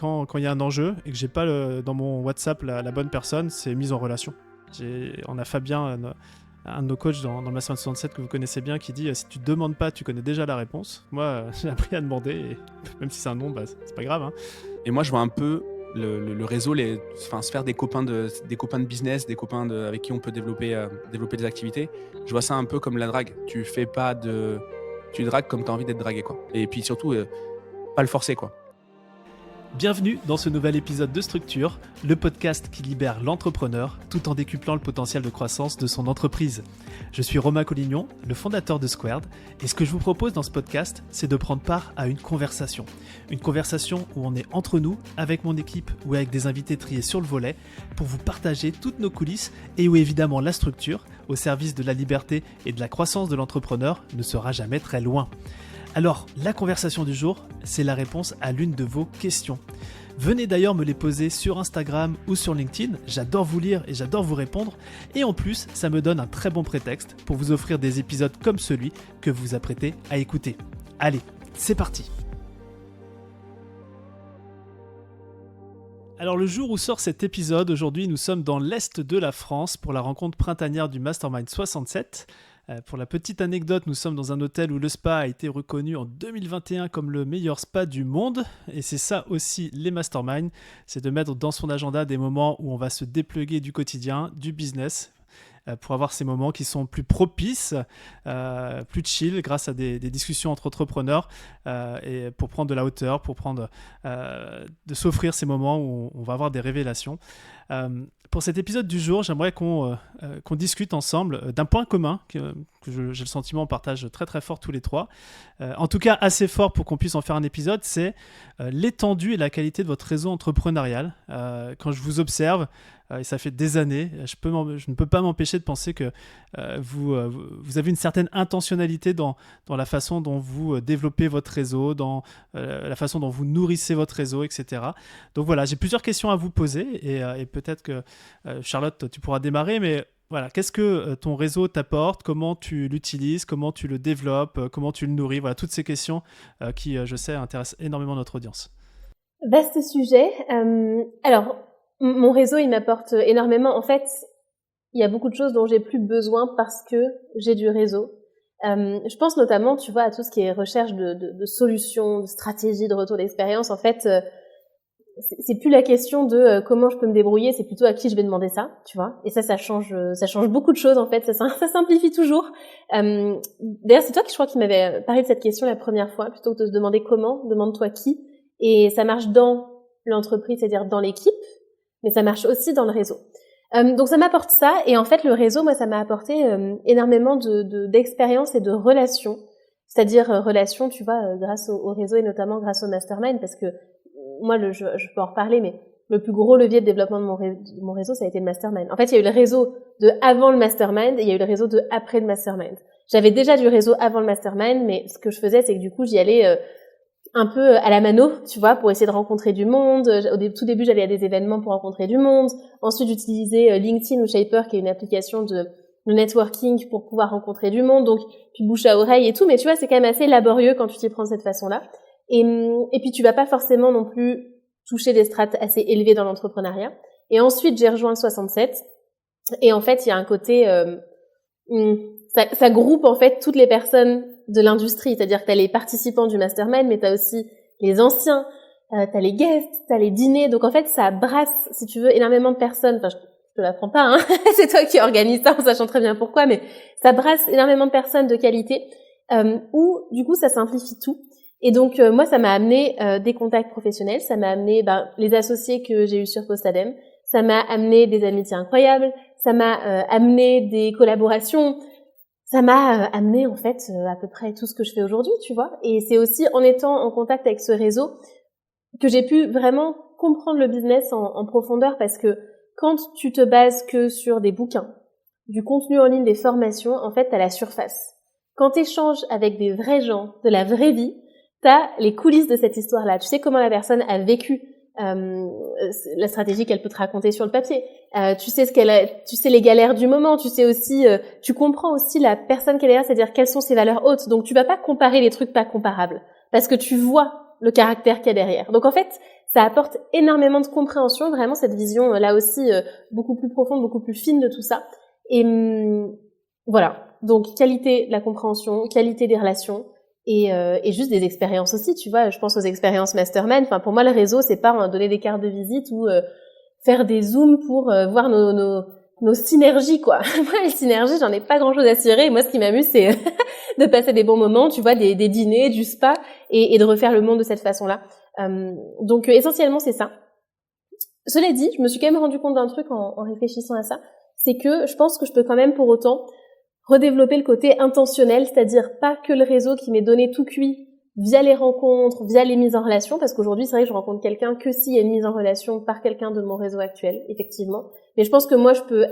quand il y a un enjeu et que j'ai pas dans mon WhatsApp la bonne personne, c'est mise en relation. On a Fabien, un de nos coachs dans le Mastermind 67 que vous connaissez bien, qui dit si tu demandes pas, tu connais déjà la réponse. Moi, j'ai appris à demander, et même si c'est un nom, c'est pas grave. Hein. Et moi, je vois un peu le réseau, se faire des copains de business, des copains avec qui on peut développer des activités. Je vois ça un peu comme la drague. Tu dragues comme tu as envie d'être dragué, quoi. Et puis surtout, pas le forcer, quoi. Bienvenue dans ce nouvel épisode de Structure, le podcast qui libère l'entrepreneur tout en décuplant le potentiel de croissance de son entreprise. Je suis Romain Collignon, le fondateur de Squared, et ce que je vous propose dans ce podcast, c'est de prendre part à une conversation. Une conversation où on est entre nous, avec mon équipe ou avec des invités triés sur le volet, pour vous partager toutes nos coulisses et où évidemment la structure, au service de la liberté et de la croissance de l'entrepreneur, ne sera jamais très loin. Alors, la conversation du jour, c'est la réponse à l'une de vos questions. Venez d'ailleurs me les poser sur Instagram ou sur LinkedIn, j'adore vous lire et j'adore vous répondre. Et en plus, ça me donne un très bon prétexte pour vous offrir des épisodes comme celui que vous vous apprêtez à écouter. Allez, c'est parti! Alors le jour où sort cet épisode, aujourd'hui nous sommes dans l'Est de la France pour la rencontre printanière du Mastermind 67. Pour la petite anecdote, nous sommes dans un hôtel où le spa a été reconnu en 2021 comme le meilleur spa du monde. Et c'est ça aussi les masterminds, c'est de mettre dans son agenda des moments où on va se dépluguer du quotidien, du business, pour avoir ces moments qui sont plus propices, plus chill, grâce à des discussions entre entrepreneurs, et pour prendre de la hauteur, de s'offrir ces moments où on va avoir des révélations. Pour cet épisode du jour, j'aimerais qu'on discute ensemble d'un point commun que j'ai le sentiment on partage très très fort tous les trois. En tout cas, assez fort pour qu'on puisse en faire un épisode, c'est l'étendue et la qualité de votre réseau entrepreneurial. Quand je vous observe, et ça fait des années, je ne peux pas m'empêcher de penser que vous avez une certaine intentionnalité dans la façon dont vous développez votre réseau, dans la façon dont vous nourrissez votre réseau, etc. Donc voilà, j'ai plusieurs questions à vous poser et peut-être que Charlotte, tu pourras démarrer, mais voilà, qu'est-ce que ton réseau t'apporte, comment tu l'utilises, comment tu le développes, comment tu le nourris, voilà, toutes ces questions qui, je sais, intéressent énormément notre audience. Vaste sujet. Alors, mon réseau, il m'apporte énormément. En fait, il y a beaucoup de choses dont j'ai plus besoin parce que j'ai du réseau. Je pense notamment, tu vois, à tout ce qui est recherche de solutions, de stratégies, de retour d'expérience. En fait, c'est plus la question de comment je peux me débrouiller, c'est plutôt à qui je vais demander ça, tu vois. Et ça change beaucoup de choses, en fait. Ça simplifie toujours. D'ailleurs, c'est toi je crois, qui m'avais parlé de cette question la première fois. Plutôt que de se demander comment, demande-toi qui. Et ça marche dans l'entreprise, c'est-à-dire dans l'équipe, mais ça marche aussi dans le réseau. Donc ça m'apporte ça, et en fait le réseau, moi, ça m'a apporté énormément d'expérience et de relations, c'est-à-dire relations, tu vois, grâce au réseau et notamment grâce au mastermind, parce que moi, je peux en reparler, mais le plus gros levier de développement de mon réseau, ça a été le mastermind. En fait, il y a eu le réseau de avant le mastermind et il y a eu le réseau de après le mastermind. J'avais déjà du réseau avant le mastermind, mais ce que je faisais, c'est que du coup, j'y allais un peu à la mano, tu vois, pour essayer de rencontrer du monde. Au tout début, j'allais à des événements pour rencontrer du monde. Ensuite, j'utilisais LinkedIn ou Shaper, qui est une application de networking pour pouvoir rencontrer du monde. Donc, puis bouche à oreille et tout. Mais tu vois, c'est quand même assez laborieux quand tu t'y prends de cette façon-là. Et puis, tu vas pas forcément non plus toucher des strates assez élevées dans l'entrepreneuriat. Et ensuite, j'ai rejoint le 67. Et en fait, il y a un côté... ça groupe en fait toutes les personnes de l'industrie, c'est-à-dire que t'as les participants du mastermind, mais t'as aussi les anciens, t'as les guests, t'as les dîners, donc en fait ça brasse, si tu veux, énormément de personnes. Enfin, je te l'apprends pas, hein. C'est toi qui organise ça en sachant très bien pourquoi, mais ça brasse énormément de personnes de qualité, où du coup ça simplifie tout. Et donc moi ça m'a amené des contacts professionnels, ça m'a amené les associés que j'ai eu sur Postadem, ça m'a amené des amitiés incroyables, ça m'a amené des collaborations. Ça m'a amené en fait à peu près tout ce que je fais aujourd'hui, tu vois. Et c'est aussi en étant en contact avec ce réseau que j'ai pu vraiment comprendre le business en profondeur, parce que quand tu te bases que sur des bouquins, du contenu en ligne, des formations, en fait, t'as la surface. Quand t'échanges avec des vrais gens, de la vraie vie, t'as les coulisses de cette histoire-là. Tu sais comment la personne a vécu la stratégie qu'elle peut te raconter sur le papier. Tu sais les galères du moment, tu sais aussi, tu comprends aussi la personne qu'elle est là, c'est-à-dire quelles sont ses valeurs hautes. Donc tu vas pas comparer les trucs pas comparables, parce que tu vois le caractère qu'il y a derrière. Donc en fait, ça apporte énormément de compréhension, vraiment cette vision là aussi beaucoup plus profonde, beaucoup plus fine de tout ça. Et voilà, donc qualité de la compréhension, qualité des relations et juste des expériences aussi, tu vois. Je pense aux expériences mastermind. Enfin, pour moi, le réseau, c'est pas donner des cartes de visite ou faire des zooms pour voir nos synergies, quoi. Moi, les synergies, j'en ai pas grand-chose à cirer. Moi, ce qui m'amuse, c'est de passer des bons moments, tu vois, des dîners, du spa, et de refaire le monde de cette façon-là. Donc, essentiellement, c'est ça. Cela dit, je me suis quand même rendu compte d'un truc en réfléchissant à ça, c'est que je pense que je peux quand même, pour autant, redévelopper le côté intentionnel, c'est-à-dire pas que le réseau qui m'est donné tout cuit via les rencontres, via les mises en relation, parce qu'aujourd'hui, c'est vrai que je rencontre quelqu'un que s'il y a une mise en relation par quelqu'un de mon réseau actuel, effectivement. Mais je pense que moi, je peux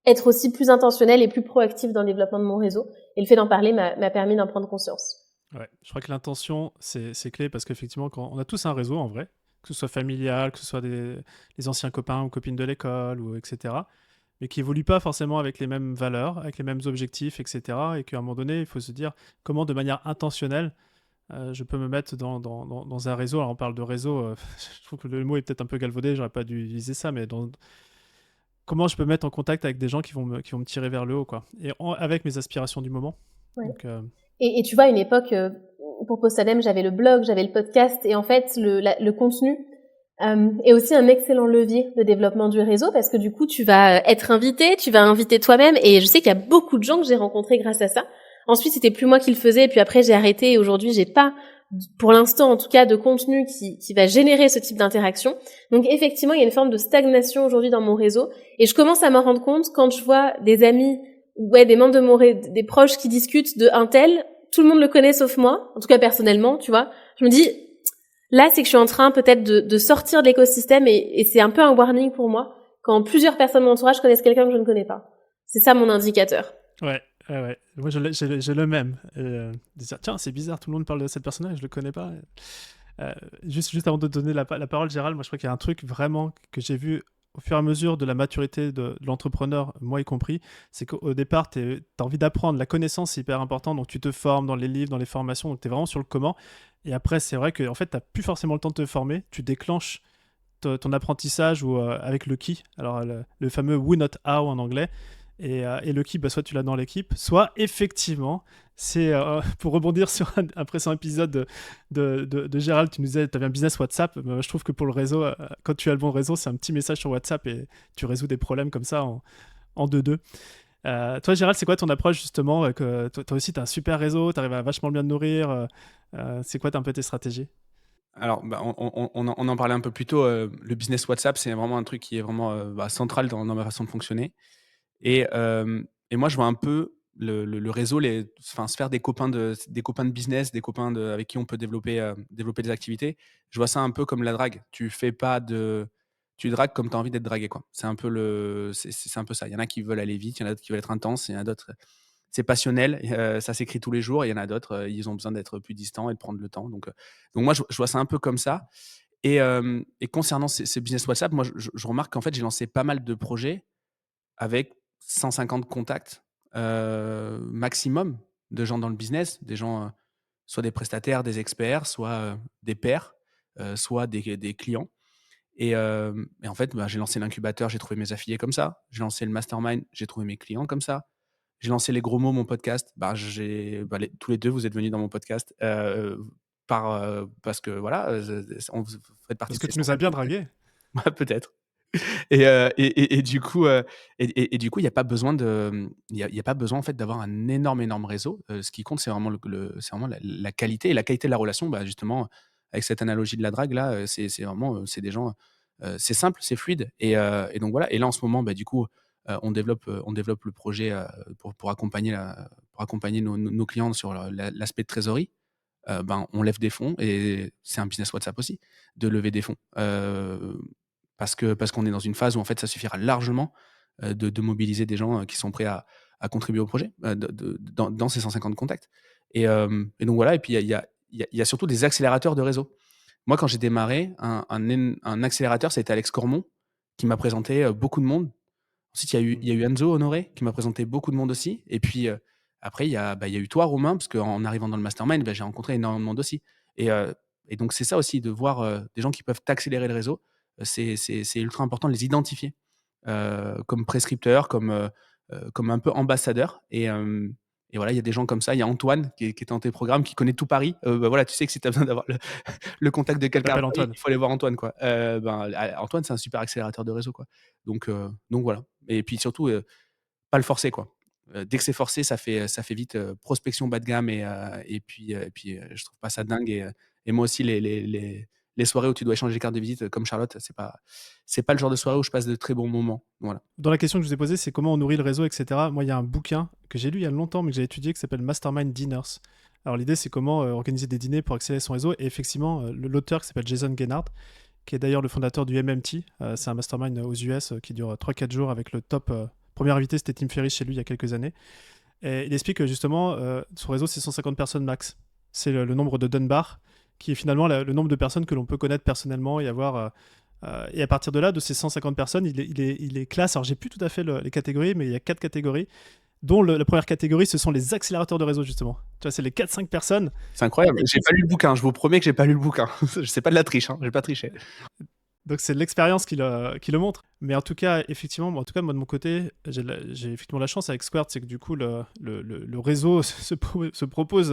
être aussi plus intentionnelle et plus proactive dans le développement de mon réseau. Et le fait d'en parler m'a permis d'en prendre conscience. Ouais, je crois que l'intention, c'est clé parce qu'effectivement, quand on a tous un réseau en vrai, que ce soit familial, que ce soit les anciens copains ou copines de l'école, ou etc., mais qui évoluent pas forcément avec les mêmes valeurs, avec les mêmes objectifs, etc., et qu'à un moment donné, il faut se dire comment de manière intentionnelle, je peux me mettre dans un réseau. Alors on parle de réseau, je trouve que le mot est peut-être un peu galvaudé, j'aurais pas dû utiliser ça, mais comment je peux me mettre en contact avec des gens qui vont me tirer vers le haut, quoi, et avec mes aspirations du moment. Ouais. Donc, et tu vois, à une époque, pour Postadem, j'avais le blog, j'avais le podcast, et en fait, le contenu est aussi un excellent levier de développement du réseau, parce que du coup, tu vas être invité, tu vas inviter toi-même, et je sais qu'il y a beaucoup de gens que j'ai rencontrés grâce à ça. Ensuite, c'était plus moi qui le faisais, et puis après, j'ai arrêté, et aujourd'hui, j'ai pas, pour l'instant, en tout cas, de contenu qui va générer ce type d'interaction. Donc, effectivement, il y a une forme de stagnation aujourd'hui dans mon réseau, et je commence à m'en rendre compte quand je vois des amis, des membres de mon des proches qui discutent de un tel, tout le monde le connaît sauf moi, en tout cas personnellement, tu vois. Je me dis, là, c'est que je suis en train peut-être de sortir de l'écosystème et c'est un peu un warning pour moi quand plusieurs personnes de mon entourage connaissent quelqu'un que je ne connais pas. C'est ça mon indicateur. Ouais. Moi, j'ai le même. De dire, tiens, c'est bizarre, tout le monde parle de cette personne-là et je le connais pas. Juste avant de donner la parole, Gérald, moi, je crois qu'il y a un truc vraiment que j'ai vu au fur et à mesure de la maturité de l'entrepreneur, moi y compris, c'est qu'au départ, tu as envie d'apprendre. La connaissance, c'est hyper important, donc tu te formes dans les livres, dans les formations, donc tu es vraiment sur le comment. Et après, c'est vrai que en fait, tu n'as plus forcément le temps de te former, tu déclenches ton apprentissage ou avec le qui, alors le fameux who not how en anglais, et le qui, soit tu l'as dans l'équipe, soit effectivement, c'est pour rebondir sur un précédent épisode de Gérald, tu nous disais tu avais un business WhatsApp. Je trouve que pour le réseau, quand tu as le bon réseau, c'est un petit message sur WhatsApp et tu résous des problèmes comme ça en 2-2. Toi, Gérald, c'est quoi ton approche justement toi aussi, tu as un super réseau, tu arrives à vachement bien te nourrir. C'est quoi un peu tes stratégies? Alors, on en parlait un peu plus tôt. Le business WhatsApp, c'est vraiment un truc qui est vraiment central dans ma façon de fonctionner. Et moi, je vois un peu le réseau, se faire des copains de business, des copains avec qui on peut développer des activités. Je vois ça un peu comme la drague. Tu dragues comme tu as envie d'être dragué, quoi. C'est un peu c'est un peu ça. Il y en a qui veulent aller vite, il y en a d'autres qui veulent être intenses, il y en a d'autres, c'est passionnel, ça s'écrit tous les jours. Il y en a d'autres, ils ont besoin d'être plus distants et de prendre le temps. Donc moi, je vois ça un peu comme ça. Et concernant ces business WhatsApp, moi, je remarque qu'en fait, j'ai lancé pas mal de projets avec 150 contacts maximum de gens dans le business, des gens, soit des prestataires, des experts, soit des pairs, soit des clients. Et en fait, j'ai lancé l'incubateur, j'ai trouvé mes affiliés comme ça. J'ai lancé le mastermind, j'ai trouvé mes clients comme ça. J'ai lancé Les Gros Mots, mon podcast. Tous les deux, vous êtes venus dans mon podcast parce que voilà, vous faites partie Parce de que ces tu nous as 150 bien contacts. dragué. Ouais, peut-être. Et du coup, il n'y a pas besoin il y a pas besoin en fait d'avoir un énorme réseau. Ce qui compte, c'est vraiment c'est vraiment la qualité et la qualité de la relation. Justement, avec cette analogie de la drague là, c'est vraiment, c'est des gens, c'est simple, c'est fluide et donc voilà. Et là, en ce moment, du coup, on développe le projet, pour accompagner nos clients sur l'aspect de trésorerie. On lève des fonds et c'est un business WhatsApp aussi, de lever des fonds. Parce qu'on est dans une phase où en fait ça suffira largement de mobiliser des gens qui sont prêts à contribuer au projet dans ces 150 contacts. Et donc voilà. Et puis il y a surtout des accélérateurs de réseau. Moi, quand j'ai démarré, un accélérateur, c'était Alex Cormon qui m'a présenté beaucoup de monde. Ensuite, il y a eu Enzo Honoré qui m'a présenté beaucoup de monde aussi. Et puis après, il y a eu toi, Romain, parce qu'en arrivant dans le mastermind, j'ai rencontré énormément de monde aussi. Et Et donc, c'est ça aussi de voir des gens qui peuvent t'accélérer le réseau. C'est ultra important de les identifier comme prescripteurs, comme un peu ambassadeurs. Et voilà, il y a des gens comme ça. Il y a Antoine qui est dans tes programmes, qui connaît tout Paris. Voilà, tu sais que si tu as besoin d'avoir le contact de quelqu'un à T'appelles Paris, Antoine. il faut aller voir Antoine, quoi. Antoine, c'est un super accélérateur de réseau, quoi. Donc voilà. Et puis surtout, pas le forcer, quoi. Dès que c'est forcé, ça fait vite prospection bas de gamme et puis je trouve pas ça dingue et moi aussi les soirées où tu dois échanger des cartes de visite comme Charlotte, c'est pas le genre de soirée où je passe de très bons moments. Voilà. Dans la question que je vous ai posée, c'est comment on nourrit le réseau, etc. Moi, il y a un bouquin que j'ai lu il y a longtemps, mais que j'ai étudié, qui s'appelle Mastermind Dinners. Alors, l'idée, c'est comment organiser des dîners pour accélérer son réseau. Et effectivement, l'auteur qui s'appelle Jason Gennard, qui est d'ailleurs le fondateur du MMT, c'est un mastermind aux US qui dure 3-4 jours avec le top. Premier invité, c'était Tim Ferriss chez lui il y a quelques années. Et il explique que justement, son réseau, c'est 150 personnes max. C'est le nombre de Dunbar, qui est finalement le nombre de personnes que l'on peut connaître personnellement et avoir. Et à partir de là, de ces 150 personnes, il les classe. Alors, j'ai plus tout à fait les catégories, mais il y a 4 catégories, dont la première catégorie, ce sont les accélérateurs de réseau, justement. Tu vois, c'est les 4-5 personnes. C'est incroyable. J'ai pas lu le bouquin. Je vous promets que j'ai pas lu le bouquin. C'est pas de la triche. J'ai pas triché. Donc c'est l'expérience qui le montre. Mais en tout cas, effectivement, moi de mon côté, j'ai effectivement la chance avec Squared, c'est que du coup le réseau se propose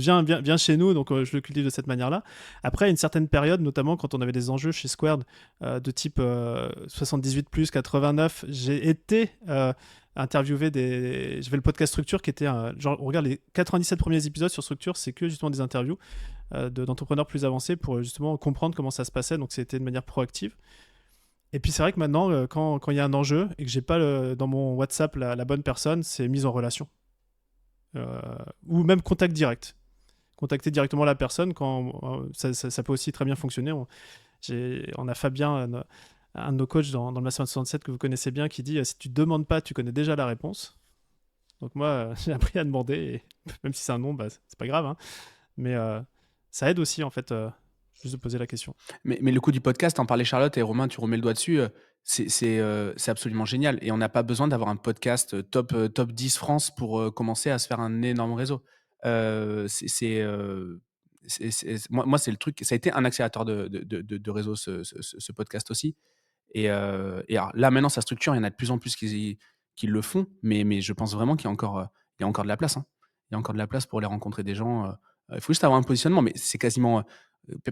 vient chez nous, donc je le cultive de cette manière-là. Après, à une certaine période, notamment quand on avait des enjeux chez Squared de type 78+, 89, j'ai été interviewer j'avais le podcast Structure qui était genre, on regarde les 97 premiers épisodes sur Structure, c'est que justement des interviews d'entrepreneurs plus avancés pour justement comprendre comment ça se passait, donc c'était de manière proactive. Et puis c'est vrai que maintenant, quand il y a un enjeu et que j'ai pas dans mon WhatsApp la bonne personne, c'est mise en relation. Ou même contact direct. Contacter directement la personne, ça peut aussi très bien fonctionner. On a Fabien, un de nos coachs dans le Mastermind 67 que vous connaissez bien, qui dit si tu ne demandes pas, tu connais déjà la réponse. Donc moi, j'ai appris à demander, et même si c'est un non, c'est pas grave. Hein. Mais ça aide aussi, en fait, juste de poser la question. Mais le coup du podcast, en parlait Charlotte et Romain, tu remets le doigt dessus, c'est absolument génial. Et on n'a pas besoin d'avoir un podcast top 10 France pour commencer à se faire un énorme réseau. Moi, c'est le truc. Ça a été un accélérateur de réseau, ce podcast aussi. Et alors, là, maintenant, sa structure, il y en a de plus en plus qui le font. Mais je pense vraiment qu'il y a encore de la place. Hein. Il y a encore de la place pour aller rencontrer des gens. Il faut juste avoir un positionnement. Mais c'est quasiment.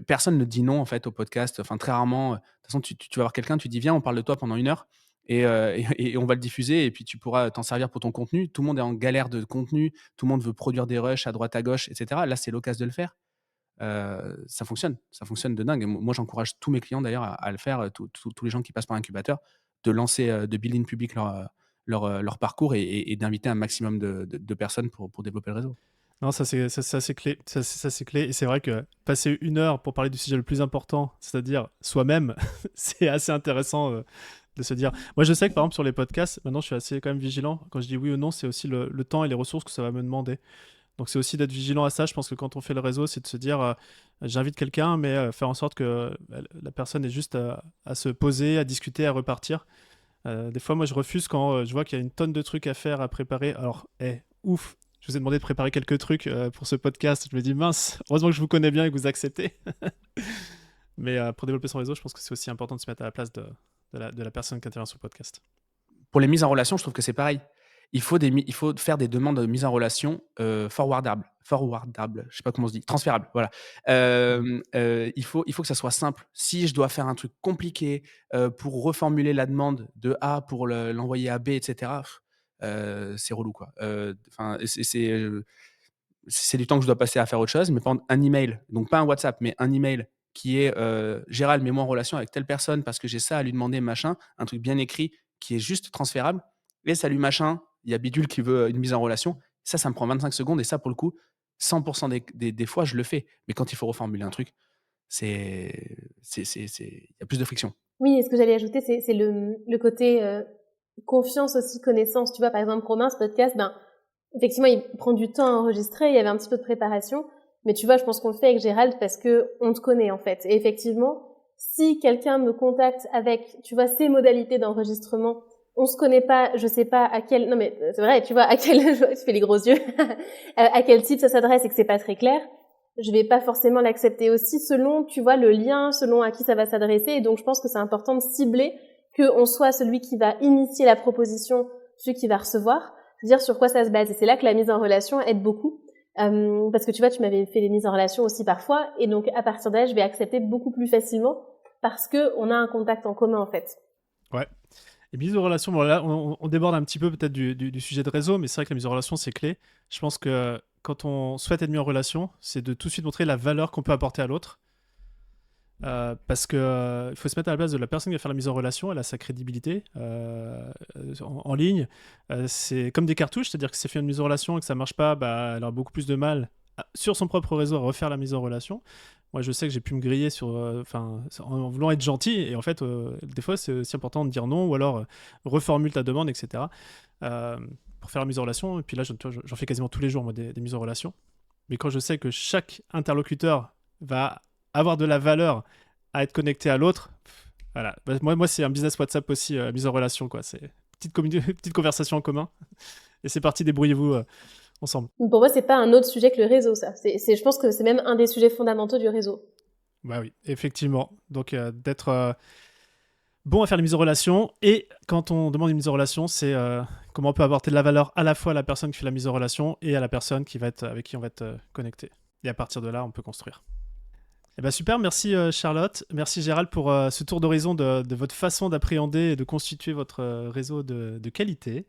Personne ne dit non en fait au podcast. Enfin, très rarement. De toute façon, tu vas voir quelqu'un, tu dis viens, on parle de toi pendant 1 heure et on va le diffuser et puis tu pourras t'en servir pour ton contenu. Tout le monde est en galère de contenu, tout le monde veut produire des rushs à droite à gauche, etc. Là, c'est l'occasion de le faire. Ça fonctionne de dingue. Et moi, j'encourage tous mes clients d'ailleurs à le faire, tous les gens qui passent par l'incubateur, de lancer, de build in public leur parcours et d'inviter un maximum de personnes pour développer le réseau. Non, ça c'est clé. Ça, c'est clé. Et c'est vrai que passer 1 heure pour parler du sujet le plus important, c'est-à-dire soi-même, c'est assez intéressant de se dire. Moi, je sais que par exemple sur les podcasts, maintenant je suis assez quand même vigilant. Quand je dis oui ou non, c'est aussi le temps et les ressources que ça va me demander. Donc c'est aussi d'être vigilant à ça. Je pense que quand on fait le réseau, c'est de se dire j'invite quelqu'un, mais faire en sorte que la personne ait juste à se poser, à discuter, à repartir. Des fois, moi, je refuse quand je vois qu'il y a une tonne de trucs à faire, à préparer. Alors, ouf, je vous ai demandé de préparer quelques trucs pour ce podcast. Je me dis mince, heureusement que je vous connais bien et que vous acceptez. Mais pour développer son réseau, je pense que c'est aussi important de se mettre à la place de la personne qui intervient sur le podcast. Pour les mises en relation, je trouve que c'est pareil. Il faut faire des demandes de mise en relation forwardables, je sais pas comment on se dit, transférables, voilà. Il faut que ça soit simple. Si je dois faire un truc compliqué pour reformuler la demande de A pour l'envoyer à B, etc., c'est relou, quoi. C'est du temps que je dois passer à faire autre chose, mais par exemple, un email, donc pas un WhatsApp, mais un email qui est Gérald, mets-moi en relation avec telle personne parce que j'ai ça à lui demander, machin, un truc bien écrit qui est juste transférable. Et salut machin, il y a Bidule qui veut une mise en relation. Ça me prend 25 secondes et ça, pour le coup, 100% des fois, je le fais. Mais quand il faut reformuler un truc, il y a plus de friction. Oui, et ce que j'allais ajouter, c'est le côté confiance aussi, connaissance. Tu vois, par exemple, Romain, ce podcast, effectivement, il prend du temps à enregistrer, il y avait un petit peu de préparation, mais tu vois, je pense qu'on le fait avec Gérald parce que on te connaît, en fait. Et effectivement, si quelqu'un me contacte avec, tu vois, ces modalités d'enregistrement, on se connaît pas, je sais pas à quel, non mais c'est vrai, tu vois, à quel, tu fais les gros yeux, à quel type ça s'adresse et que c'est pas très clair, je vais pas forcément l'accepter aussi selon, tu vois, le lien, selon à qui ça va s'adresser. Et donc, je pense que c'est important de cibler qu'on soit celui qui va initier la proposition, celui qui va recevoir, dire sur quoi ça se base. Et c'est là que la mise en relation aide beaucoup. Parce que tu vois, tu m'avais fait les mises en relation aussi parfois. Et donc, à partir de là, je vais accepter beaucoup plus facilement parce que on a un contact en commun, en fait. Ouais. Et mise en relation, bon, là, on déborde un petit peu peut-être du sujet de réseau, mais c'est vrai que la mise en relation, c'est clé. Je pense que quand on souhaite être mis en relation, c'est de tout de suite montrer la valeur qu'on peut apporter à l'autre. Parce que il faut se mettre à la place de la personne qui va faire la mise en relation, elle a sa crédibilité en ligne. C'est comme des cartouches, c'est-à-dire que si elle fait une mise en relation et que ça marche pas, bah, elle aura beaucoup plus de mal sur son propre réseau à refaire la mise en relation. Moi, je sais que j'ai pu me griller en voulant être gentil, et en fait, des fois, c'est aussi important de dire non, ou alors reformule ta demande, etc. Pour faire la mise en relation. Et puis là, j'en fais quasiment tous les jours, moi, des mises en relation. Mais quand je sais que chaque interlocuteur va avoir de la valeur à être connecté à l'autre, voilà. Bah, moi, c'est un business WhatsApp aussi, mise en relation, quoi. C'est petite conversation en commun. Et c'est parti, débrouillez-vous ensemble. Pour moi, c'est pas un autre sujet que le réseau, ça. Je pense que c'est même un des sujets fondamentaux du réseau. Bah oui, effectivement. Donc, d'être bon à faire les mises en relation. Et quand on demande une mise en relation, c'est comment on peut apporter de la valeur à la fois à la personne qui fait la mise en relation et à la personne avec qui on va être connecté. Et à partir de là, on peut construire. Eh ben super, merci Charlotte, merci Gérald pour ce tour d'horizon de votre façon d'appréhender et de constituer votre réseau de qualité.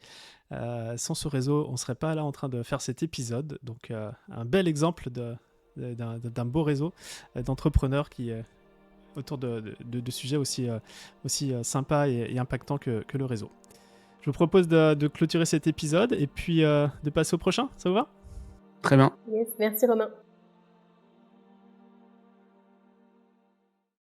Sans ce réseau, on ne serait pas là en train de faire cet épisode. Donc un bel exemple d'un beau réseau d'entrepreneurs qui autour de sujets aussi sympas et impactants que le réseau. Je vous propose de clôturer cet épisode et puis de passer au prochain, ça vous va ? Très bien. Yes, merci Romain.